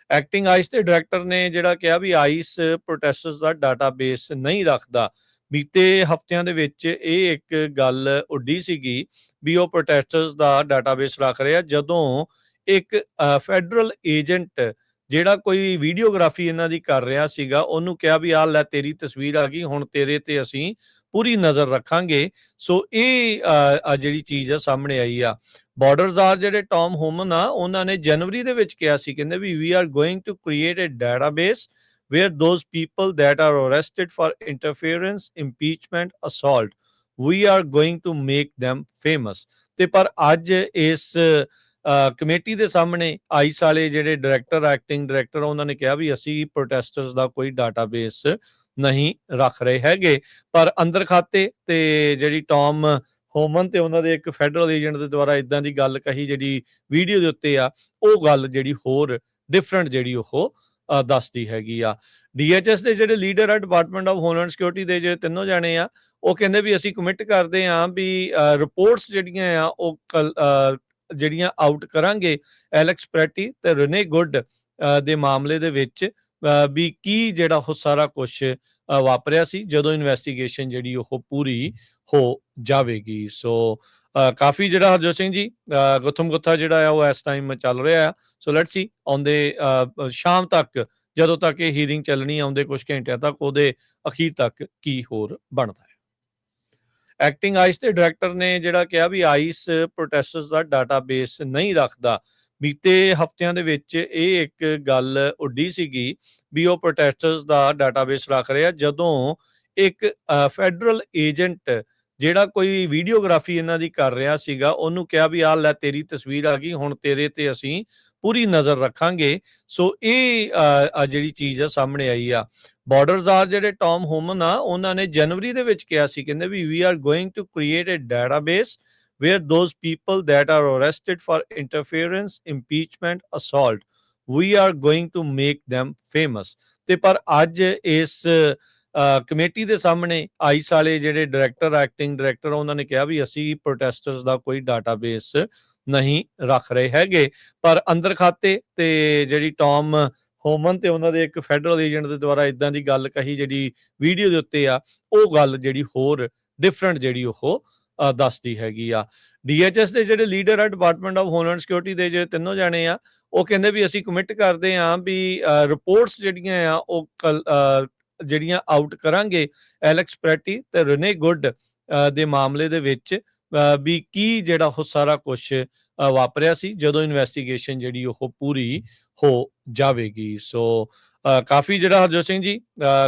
Acting ice ਦੇ director ਨੇ ਜਿਹੜਾ ਕਿਹਾ ਵੀ ਆਈਸ ਪ੍ਰੋਟੈਸਟਰਸ ਦਾ ਡਾਟਾਬੇਸ ਨਹੀਂ ਰੱਖਦਾ। ਬੀਤੇ ਹਫ਼ਤਿਆਂ ਦੇ ਵਿੱਚ ਇਹ ਇੱਕ ਗੱਲ ਉੱਡੀ ਸੀਗੀ ਵੀ ਉਹ ਪ੍ਰੋਟੈਸਟਰਸ ਦਾ ਡਾਟਾਬੇਸ ਰੱਖ ਰਿਹਾ, ਜਦੋਂ ਇੱਕ ਫੈਡਰਲ ਏਜੰਟ ਜਿਹੜਾ ਕੋਈ ਵੀਡੀਓਗ੍ਰਾਫੀ ਇਹਨਾਂ ਦੀ ਕਰ ਰਿਹਾ ਸੀਗਾ, ਉਹਨੂੰ ਕਿਹਾ ਵੀ ਆਹ ਲੈ ਤੇਰੀ ਤਸਵੀਰ ਆ ਗਈ, ਹੁਣ ਤੇਰੇ ਤੇ ਅਸੀਂ ਪੂਰੀ ਨਜ਼ਰ ਰੱਖਾਂਗੇ। ਸੋ ਇਹ ਜਿਹੜੀ ਚੀਜ਼ ਆ ਸਾਹਮਣੇ ਆਈ ਆ। ਬਾਰਡਰਜ਼ਾਰ ਜਿਹੜੇ ਟੌਮ ਹੋਮਨ ਆ, ਉਹਨਾਂ ਨੇ ਜਨਵਰੀ ਦੇ ਵਿੱਚ ਕਿਹਾ ਸੀ, ਕਹਿੰਦੇ we we are going to create a database where those people that are arrested for interference, impeachment, assault, we are going to make them famous। ਤੇ ਪਰ ਅੱਜ ਇਸ ਕਮੇਟੀ ਦੇ ਸਾਹਮਣੇ ਆਈਸ ਵਾਲੇ ਜਿਹੜੇ ਡਾਇਰੈਕਟਰ, ਐਕਟਿੰਗ ਡਾਇਰੈਕਟਰ, ਉਹਨਾਂ ਨੇ ਕਿਹਾ ਵੀ ਅਸੀਂ ਪ੍ਰੋਟੈਸਟਰਸ ਦਾ ਕੋਈ ਡਾਟਾਬੇਸ ਨਹੀਂ ਰੱਖ ਰਹੇ ਹੈਗੇ। ਪਰ ਅੰਦਰ ਖਾਤੇ ਤੇ ਜਿਹੜੀ ਟੌਮ ਹੋਮਨ ਤੇ ਉਹਨਾਂ ਦੇ ਇੱਕ ਫੈਡਰਲ ਏਜੰਟ ਦੇ ਦੁਆਰਾ ਇਦਾਂ ਦੀ ਗੱਲ ਕਹੀ, ਜਿਹੜੀ ਵੀਡੀਓ ਦੇ ਉੱਤੇ ਆ, ਉਹ ਗੱਲ ਜਿਹੜੀ ਹੋਰ ਡਿਫਰੈਂਟ ਜਿਹੜੀ ਉਹ ਦੱਸਦੀ ਹੈਗੀ ਆ। DHS ਦੇ ਜਿਹੜੇ ਲੀਡਰ ਆ, ਡਿਪਾਰਟਮੈਂਟ ਆਫ ਹੋਮਲੈਂਡ ਸਿਕਿਉਰਿਟੀ ਦੇ ਜਿਹੜੇ ਤਿੰਨੋਂ ਜਾਣੇ ਆ, ਉਹ ਕਹਿੰਦੇ ਵੀ ਅਸੀਂ ਕਮਿਟ ਕਰਦੇ ਹਾਂ ਵੀ ਰਿਪੋਰਟਸ ਜਿਹੜੀਆਂ ਆ ਉਹ ਜਿਹੜੀਆਂ ਆਊਟ ਕਰਾਂਗੇ ਐਲੈਕਸ ਪ੍ਰੈਟੀ ਤੇ ਰਨੇ ਗੁੱਡ ਦੇ ਮਾਮਲੇ ਦੇ ਵਿੱਚ, ਵੀ ਕੀ ਜਿਹੜਾ ਉਹ ਸਾਰਾ ਕੁਝ ਵਾਪਰਿਆ ਸੀ, ਜਦੋਂ ਇਨਵੈਸਟੀਗੇਸ਼ਨ ਜਿਹੜੀ ਉਹ ਪੂਰੀ ਹੋ ਜਾਵੇਗੀ। ਸੋ ਕਾਫੀ ਜਿਹੜਾ ਹਰਜੋਤ ਸਿੰਘ ਜੀ ਗੁੱਥਮ ਗੁੱਥਾ ਜਿਹੜਾ ਆ ਉਹ ਇਸ ਟਾਈਮ ਚੱਲ ਰਿਹਾ ਆ। ਸੋ ਲੈਟਸ ਸੀ ਆਉਂਦੇ ਸ਼ਾਮ ਤੱਕ, ਜਦੋਂ ਤੱਕ ਇਹ ਹੀਅਰਿੰਗ ਚੱਲਣੀ, ਆਉਂਦੇ ਕੁਝ ਘੰਟਿਆਂ ਤੱਕ, ਉਹਦੇ ਅਖੀਰ ਤੱਕ ਕੀ ਹੋਰ ਬਣਦਾ ਹੈ। ਐਕਟਿੰਗ ਆਈਸ ਦੇ ਡਾਇਰੈਕਟਰ ਨੇ ਜਿਹੜਾ ਕਿਹਾ ਵੀ ਆਈਸ ਪ੍ਰੋਟੈਸਟਰਸ ਦਾ ਡਾਟਾਬੇਸ ਨਹੀਂ ਰੱਖਦਾ। ਬੀਤੇ ਹਫ਼ਤਿਆਂ ਦੇ ਵਿੱਚ ਇਹ ਇੱਕ ਗੱਲ ਉੱਡੀ ਸੀਗੀ ਵੀ ਉਹ ਪ੍ਰੋਟੈਸਟਰਸ ਦਾ ਡਾਟਾਬੇਸ ਰੱਖ ਰਿਹਾ, ਜਦੋਂ ਇੱਕ ਫੈਡਰਲ ਏਜੰਟ ਜਿਹੜਾ ਕੋਈ ਵੀਡੀਓਗ੍ਰਾਫੀ ਇਹਨਾਂ ਦੀ ਕਰ ਰਿਹਾ ਸੀਗਾ, ਉਹਨੂੰ ਕਿਹਾ ਵੀ ਆਹ ਲੈ ਤੇਰੀ ਤਸਵੀਰ ਆ ਗਈ, ਹੁਣ ਤੇਰੇ ਤੇ ਅਸੀਂ ਪੂਰੀ ਨਜ਼ਰ ਰੱਖਾਂਗੇ। ਸੋ ਇਹ ਜਿਹੜੀ ਚੀਜ਼ ਆ ਸਾਹਮਣੇ ਆਈ ਆ। ਬਾਰਡਰਜ਼ਾਰ ਜਿਹੜੇ ਟੌਮ ਹੋਮਨ ਆ, ਉਹਨਾਂ ਨੇ ਜਨਵਰੀ ਦੇ ਵਿੱਚ ਕਿਹਾ ਸੀ, ਕਹਿੰਦੇ we we are going to create a database where those people that are arrested for interference, impeachment, assault, we are going to make them famous। ਤੇ ਪਰ ਅੱਜ ਇਸ ਕਮੇਟੀ ਦੇ ਸਾਹਮਣੇ ਆਈਸ ਵਾਲੇ ਜਿਹੜੇ ਡਾਇਰੈਕਟਰ, ਐਕਟਿੰਗ ਡਾਇਰੈਕਟਰ, ਉਹਨਾਂ ਨੇ ਕਿਹਾ ਵੀ ਅਸੀਂ ਪ੍ਰੋਟੈਸਟਰਸ ਦਾ ਕੋਈ ਡਾਟਾਬੇਸ ਨਹੀਂ ਰੱਖ ਰਹੇ ਹੈਗੇ। ਪਰ ਅੰਦਰ ਖਾਤੇ ਤੇ ਜਿਹੜੀ ਟੌਮ ਹੋਮਨ ਤੇ ਉਹਨਾਂ ਦੇ ਇੱਕ ਫੈਡਰਲ ਏਜੰਟ ਦੇ ਦੁਆਰਾ ਇਦਾਂ ਦੀ ਗੱਲ ਕਹੀ, ਜਿਹੜੀ ਵੀਡੀਓ ਦੇ ਉੱਤੇ ਆ, ਉਹ ਗੱਲ ਜਿਹੜੀ ਹੋਰ ਡਿਫਰੈਂਟ ਜਿਹੜੀ ਉਹ ਦੱਸਦੀ ਹੈਗੀ ਆ। DHS ਦੇ ਜਿਹੜੇ ਲੀਡਰ ਆ, ਡਿਪਾਰਟਮੈਂਟ ਆਫ ਹੋਮਲੈਂਡ ਸਿਕਿਉਰਿਟੀ ਦੇ ਜਿਹੜੇ ਤਿੰਨੋਂ ਜਾਣੇ ਆ, ਉਹ ਕਹਿੰਦੇ ਵੀ ਅਸੀਂ ਕਮਿਟ ਕਰਦੇ ਹਾਂ ਵੀ ਰਿਪੋਰਟਸ ਜਿਹੜੀਆਂ ਆ ਉਹ ਜਿਹੜੀਆਂ ਆਊਟ ਕਰਾਂਗੇ ਐਲੈਕਸ ਪ੍ਰੈਟੀ ਤੇ ਰਨੇ ਗੁੱਡ ਦੇ ਮਾਮਲੇ ਦੇ ਵਿੱਚ, ਵੀ ਕੀ ਜਿਹੜਾ ਉਹ ਸਾਰਾ ਕੁਝ ਵਾਪਰਿਆ ਸੀ, ਜਦੋਂ ਇਨਵੈਸਟੀਗੇਸ਼ਨ ਜਿਹੜੀ ਉਹ ਪੂਰੀ ਹੋ ਜਾਵੇਗੀ। ਸੋ ਕਾਫੀ ਜਿਹੜਾ ਹਰਜੋਤ ਸਿੰਘ ਜੀ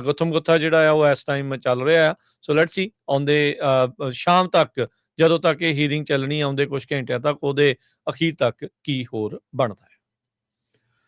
ਗੁੱਥਮ ਗੁੱਥਾ ਜਿਹੜਾ ਆ ਉਹ ਇਸ ਟਾਈਮ ਚੱਲ ਰਿਹਾ ਆ। ਸੋ ਲੈਟਸ ਸੀ ਆਉਂਦੇ ਸ਼ਾਮ ਤੱਕ, ਜਦੋਂ ਤੱਕ ਇਹ ਹੀਅਰਿੰਗ ਚੱਲਣੀ, ਆਉਂਦੇ ਕੁਝ ਘੰਟਿਆਂ ਤੱਕ, ਉਹਦੇ ਅਖੀਰ ਤੱਕ ਕੀ ਹੋਰ ਬਣਦਾ ਹੈ।